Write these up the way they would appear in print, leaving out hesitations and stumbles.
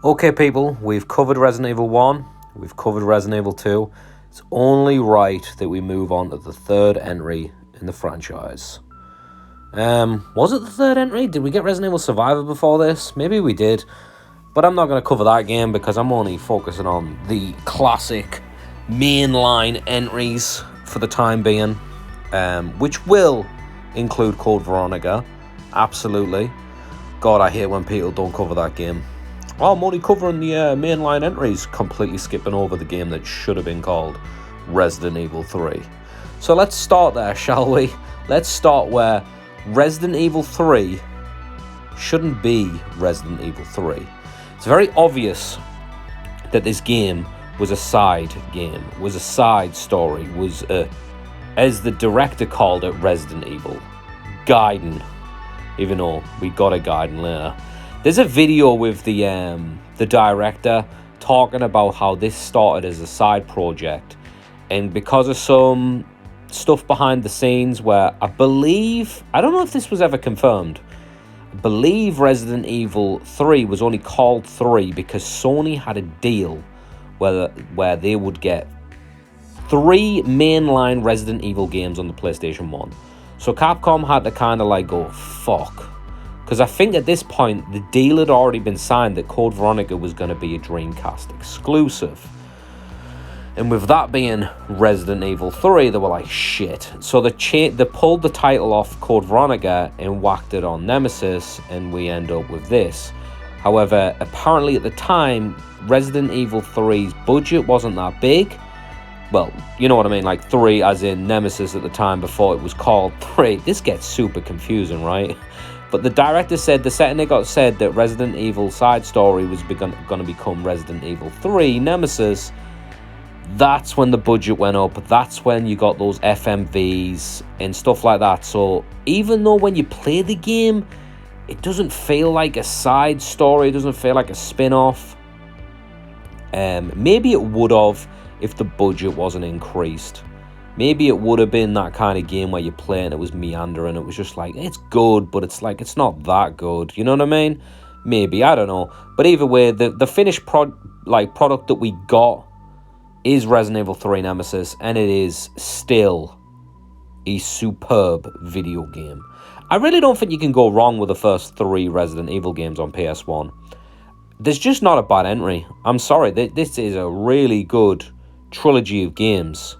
Okay, people, we've covered Resident Evil 1, we've covered Resident Evil 2. It's only right that we move on to the third entry in the franchise. Was it the third entry? Did we get Resident Evil Survivor before this? Maybe we did, but I'm not going to cover that game because I'm only focusing on the classic mainline entries for the time being, which will include Code Veronica, absolutely. God, I hate when people don't cover that game. Well, I'm only covering the mainline entries, completely skipping over the game that should have been called Resident Evil 3. So let's start there, shall we? Let's start where Resident Evil 3 shouldn't be Resident Evil 3. It's very obvious that this game was a side game, was a side story, was, as the director called it, Resident Evil. Gaiden. Even though we got a Gaiden later. There's a video with the director talking about how this started as a side project, and because of some stuff behind the scenes where I don't know if this was ever confirmed, I believe Resident Evil 3 was only called 3 because Sony had a deal where they would get 3 mainline Resident Evil games on the PlayStation 1. So Capcom had to kind of like go, fuck. Because I think at this point, the deal had already been signed that Code Veronica was going to be a Dreamcast exclusive. And with that being Resident Evil 3, they were like, shit. So they pulled the title off Code Veronica and whacked it on Nemesis, and we end up with this. However, apparently at the time, Resident Evil 3's budget wasn't that big. Well, you know what I mean, like 3 as in Nemesis at the time before it was called 3. This gets super confusing, right? But the director said the second it got said that Resident Evil side story was going to become Resident Evil 3 Nemesis, that's when the budget went up. That's when you got those FMVs and stuff like that. So even though when you play the game, it doesn't feel like a side story, it doesn't feel like a spin-off. Maybe it would have if the budget wasn't increased. Maybe it would have been that kind of game where you play and it was meandering. It was just like, it's good, but it's like, it's not that good. You know what I mean? Maybe, I don't know. But either way, the finished product that we got is Resident Evil 3 Nemesis, and it is still a superb video game. I really don't think you can go wrong with the first 3 Resident Evil games on PS1. There's just not a bad entry. I'm sorry, this is a really good trilogy of games.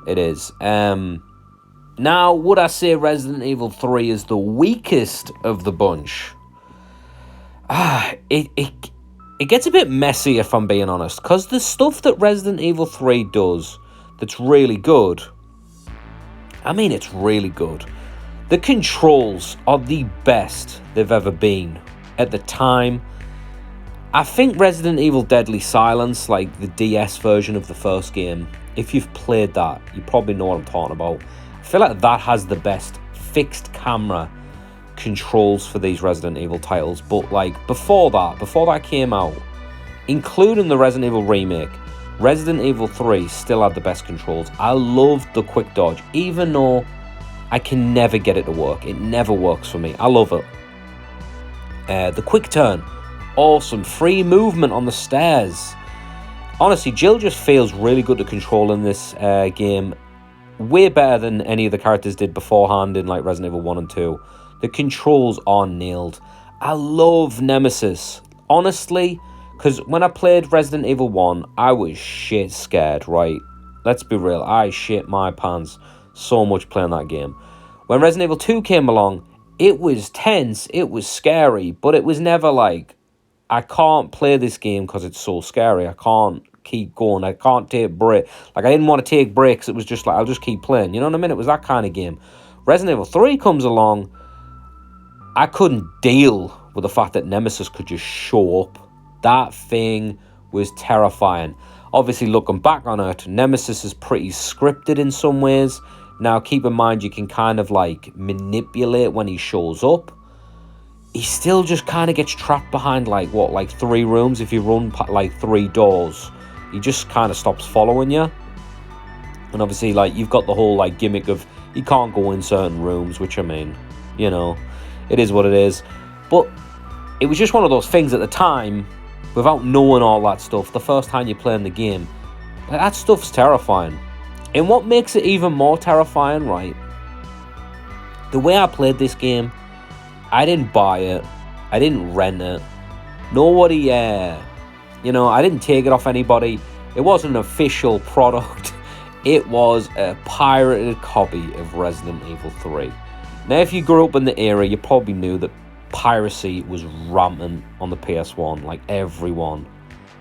It is. Now, would I say Resident Evil 3 is the weakest of the bunch? It gets a bit messy, if I'm being honest, because the stuff that Resident Evil 3 does that's really good, I mean, it's really good. The controls are the best they've ever been at the time. I think Resident Evil Deadly Silence, like the DS version of the first game, if you've played that, you probably know what I'm talking about. I feel like that has the best fixed camera controls for these Resident Evil titles. But like before that came out, including the Resident Evil remake, Resident Evil 3 still had the best controls. I loved the quick dodge, even though I can never get it to work. It never works for me. I love it. The quick turn, awesome. Free movement on the stairs. Honestly, Jill just feels really good to control in this game. Way better than any of the characters did beforehand in like Resident Evil 1 and 2. The controls are nailed. I love Nemesis. Honestly, because when I played Resident Evil 1, I was shit scared, right? Let's be real. I shit my pants so much playing that game. When Resident Evil 2 came along, it was tense, it was scary, but it was never like, I can't play this game because it's so scary. I can't keep going. I can't take breaks. Like, I didn't want to take breaks. It was just like, I'll just keep playing. You know what I mean? It was that kind of game. Resident Evil 3 comes along. I couldn't deal with the fact that Nemesis could just show up. That thing was terrifying. Obviously, looking back on it, Nemesis is pretty scripted in some ways. Now, keep in mind, you can kind of like manipulate when he shows up. He still just kind of gets trapped behind like 3 rooms. If you run like 3 doors, he just kind of stops following you. And obviously, like, you've got the whole like gimmick of he can't go in certain rooms, which I mean, you know, it is what it is. But it was just one of those things at the time without knowing all that stuff, the first time you're playing the game, that stuff's terrifying. And what makes it even more terrifying, right? The way I played this game, I didn't buy it. I didn't rent it. Nobody, I didn't take it off anybody. It wasn't an official product. It was a pirated copy of Resident Evil 3. Now, if you grew up in the era, you probably knew that piracy was rampant on the PS1. Like, everyone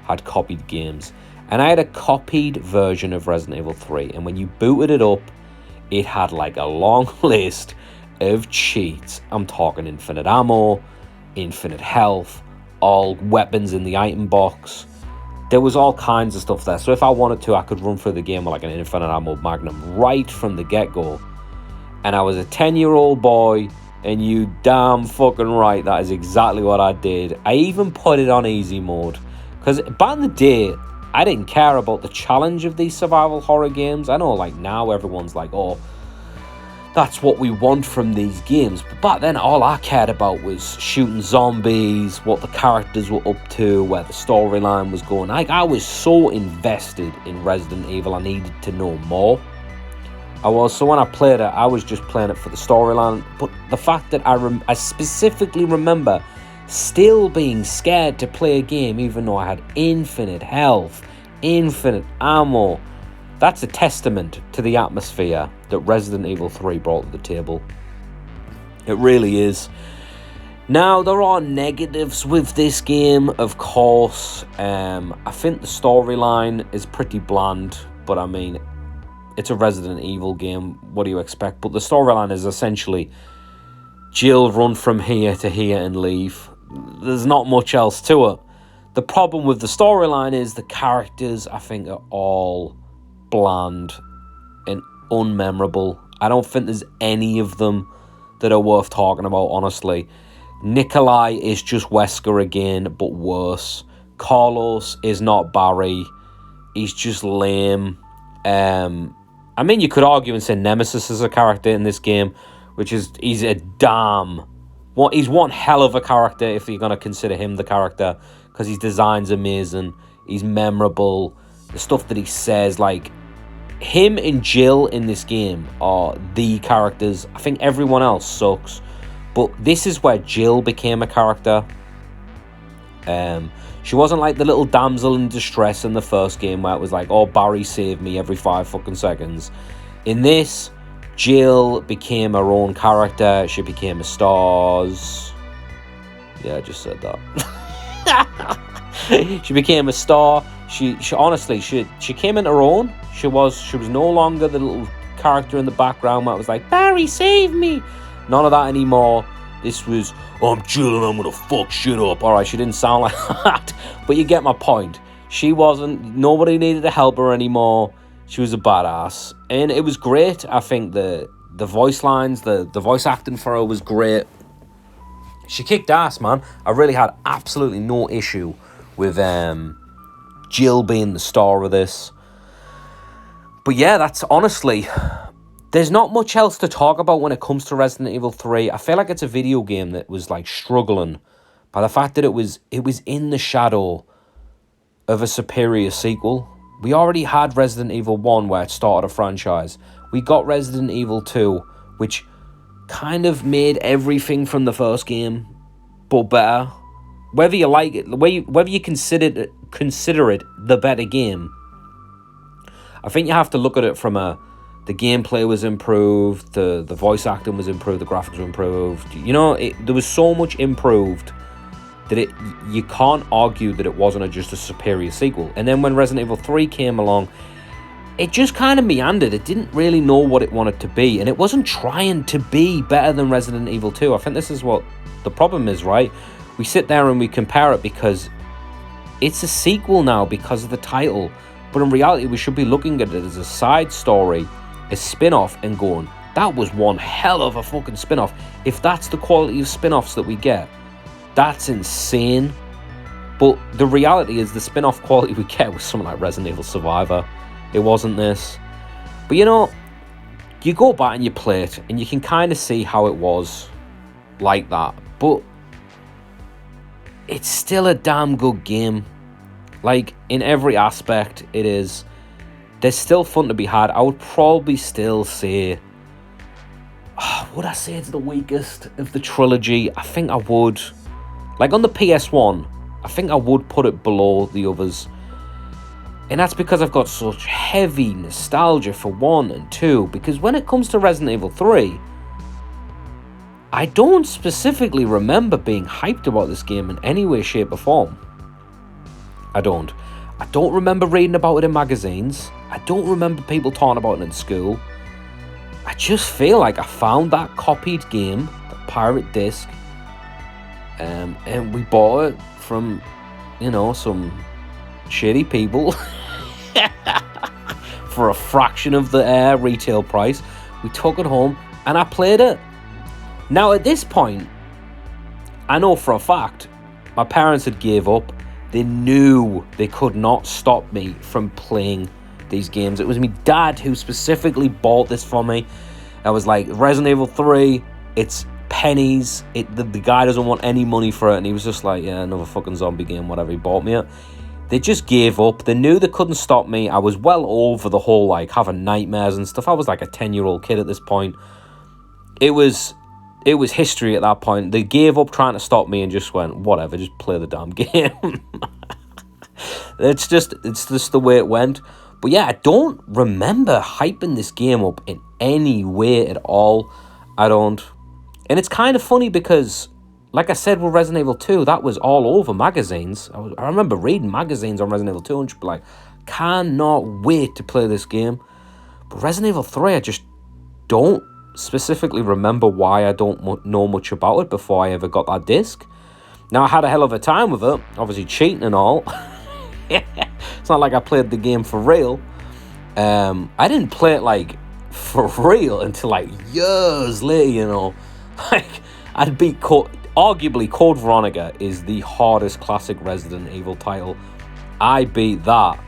had copied games. And I had a copied version of Resident Evil 3. And when you booted it up, it had like a long list of cheats. I'm talking infinite ammo, infinite health, all weapons in the item box. There was all kinds of stuff there. So if I wanted to, I could run through the game with like an infinite ammo magnum right from the get-go. And I was a 10-year-old boy, and you damn fucking right, that is exactly what I did. I even put it on easy mode. Because back in the day, I didn't care about the challenge of these survival horror games. I know like now everyone's like, oh, that's what we want from these games. But back then, all I cared about was shooting zombies, what the characters were up to, where the storyline was going. I was so invested in Resident Evil, I needed to know more. So when I played it, I was just playing it for the storyline. But the fact that I specifically remember still being scared to play a game, even though I had infinite health, infinite ammo, that's a testament to the atmosphere that Resident Evil 3 brought to the table. It really is. Now, there are negatives with this game, of course. I think the storyline is pretty bland, but I mean, it's a Resident Evil game. What do you expect? But the storyline is essentially Jill run from here to here and leave. There's not much else to it. The problem with the storyline is the characters, I think, are all bland and unmemorable. I don't think there's any of them that are worth talking about, honestly. Nikolai is just Wesker again, but worse. Carlos is not Barry. He's just lame. I mean, you could argue and say Nemesis is a character in this game, he's one hell of a character if you're going to consider him the character, because his design's amazing, he's memorable, the stuff that he says, like, him and Jill in this game are the characters. I think everyone else sucks, but this is where Jill became a character. She wasn't like the little damsel in distress in the first game where it was like, oh, Barry saved me every 5 fucking seconds. In this, Jill became her own character. She became a star. Yeah, I just said that. She became a star. She honestly came into her own. She was no longer the little character in the background where it was like, Barry, save me. None of that anymore. This was, oh, I'm Jill and I'm gonna fuck shit up. Alright, she didn't sound like that, but you get my point. Nobody needed to help her anymore. She was a badass. And it was great. I think the voice lines, the voice acting for her was great. She kicked ass, man. I really had absolutely no issue with Jill being the star of this. But yeah, that's honestly, there's not much else to talk about when it comes to Resident Evil 3. I feel like it's a video game that was like struggling by the fact that it was in the shadow of a superior sequel. We already had Resident Evil 1 where it started a franchise. We got Resident Evil 2, which kind of made everything from the first game but better. Whether you like it, whether you consider it the better game, I think you have to look at it from the gameplay was improved, the voice acting was improved, the graphics were improved. You know, there was so much improved that you can't argue that it wasn't just a superior sequel. And then when Resident Evil 3 came along, it just kind of meandered. It didn't really know what it wanted to be, and it wasn't trying to be better than Resident Evil 2. I think this is what the problem is, right? We sit there and we compare it because it's a sequel now because of the title. But in reality, we should be looking at it as a side story, a spin-off, and going, that was one hell of a fucking spin-off. If that's the quality of spin-offs that we get, that's insane. But the reality is the spin-off quality we get was something like Resident Evil Survivor. It wasn't this. But you know, you go back and you play it, and you can kind of see how it was like that. But it's still a damn good game. Like, in every aspect, it is. There's still fun to be had. I would probably still say... would I say it's the weakest of the trilogy? I think I would. Like, on the PS1, I think I would put it below the others. And that's because I've got such heavy nostalgia for 1 and 2. Because when it comes to Resident Evil 3, I don't specifically remember being hyped about this game in any way, shape or form. I don't remember reading about it in magazines. I don't remember people talking about it in school. I just feel like I found that copied game, the pirate disc, and we bought it from, some shitty people for a fraction of the retail price. We took it home and I played it. Now at this point, I know for a fact my parents had gave up. They knew they could not stop me from playing these games. It was my dad who specifically bought this for me. I was like, Resident Evil 3, it's pennies. The guy doesn't want any money for it. And he was just like, yeah, another fucking zombie game, whatever. He bought me it. They just gave up. They knew they couldn't stop me. I was well over the whole, like, having nightmares and stuff. I was like a 10-year-old kid at this point. It was history at that point. They gave up trying to stop me and just went, whatever, just play the damn game. It's just the way it went. But yeah, I don't remember hyping this game up in any way at all. I don't. And it's kind of funny because, like I said with Resident Evil 2, that was all over magazines. I remember reading magazines on Resident Evil 2 and just be like, cannot wait to play this game. But Resident Evil 3, I just don't specifically remember why I don't know much about it before I ever got that disc. Now, I had a hell of a time with it, obviously cheating and all. It's not like I played the game for real. I didn't play it like for real until like years later, Like, I'd beat arguably Code Veronica is the hardest classic Resident Evil title. I beat that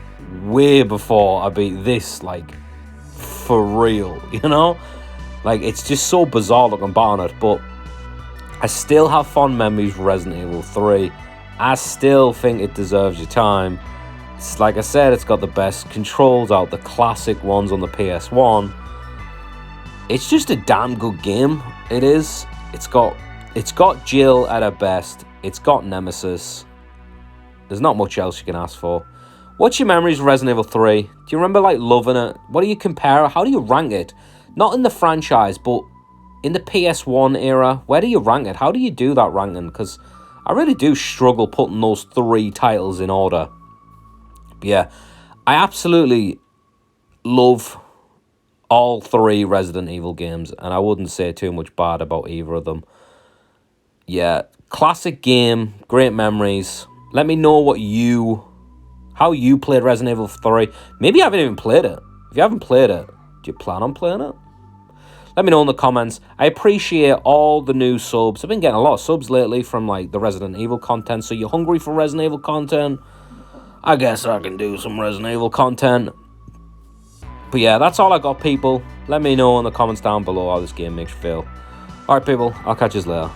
way before I beat this, like, for real, Like, it's just so bizarre looking back on it, but I still have fond memories of Resident Evil 3. I still think it deserves your time. It's, like I said, it's got the best controls out, the classic ones on the PS1. It's just a damn good game. It is. It's got Jill at her best. It's got Nemesis. There's not much else you can ask for. What's your memories of Resident Evil 3? Do you remember, like, loving it? What do you compare it? How do you rank it? Not in the franchise, but in the PS1 era. Where do you rank it? How do you do that ranking? Because I really do struggle putting those 3 titles in order. But yeah, I absolutely love all 3 Resident Evil games, and I wouldn't say too much bad about either of them. Yeah, classic game, great memories. Let me know how you played Resident Evil 3. Maybe you haven't even played it. If you haven't played it, do you plan on playing it? Let me know in the comments. I appreciate all the new subs. I've been getting a lot of subs lately from, like, the Resident Evil content. So you're hungry for Resident Evil content? I guess I can do some Resident Evil content. But yeah, that's all I got, people. Let me know in the comments down below how this game makes you feel. Alright, people. I'll catch you later.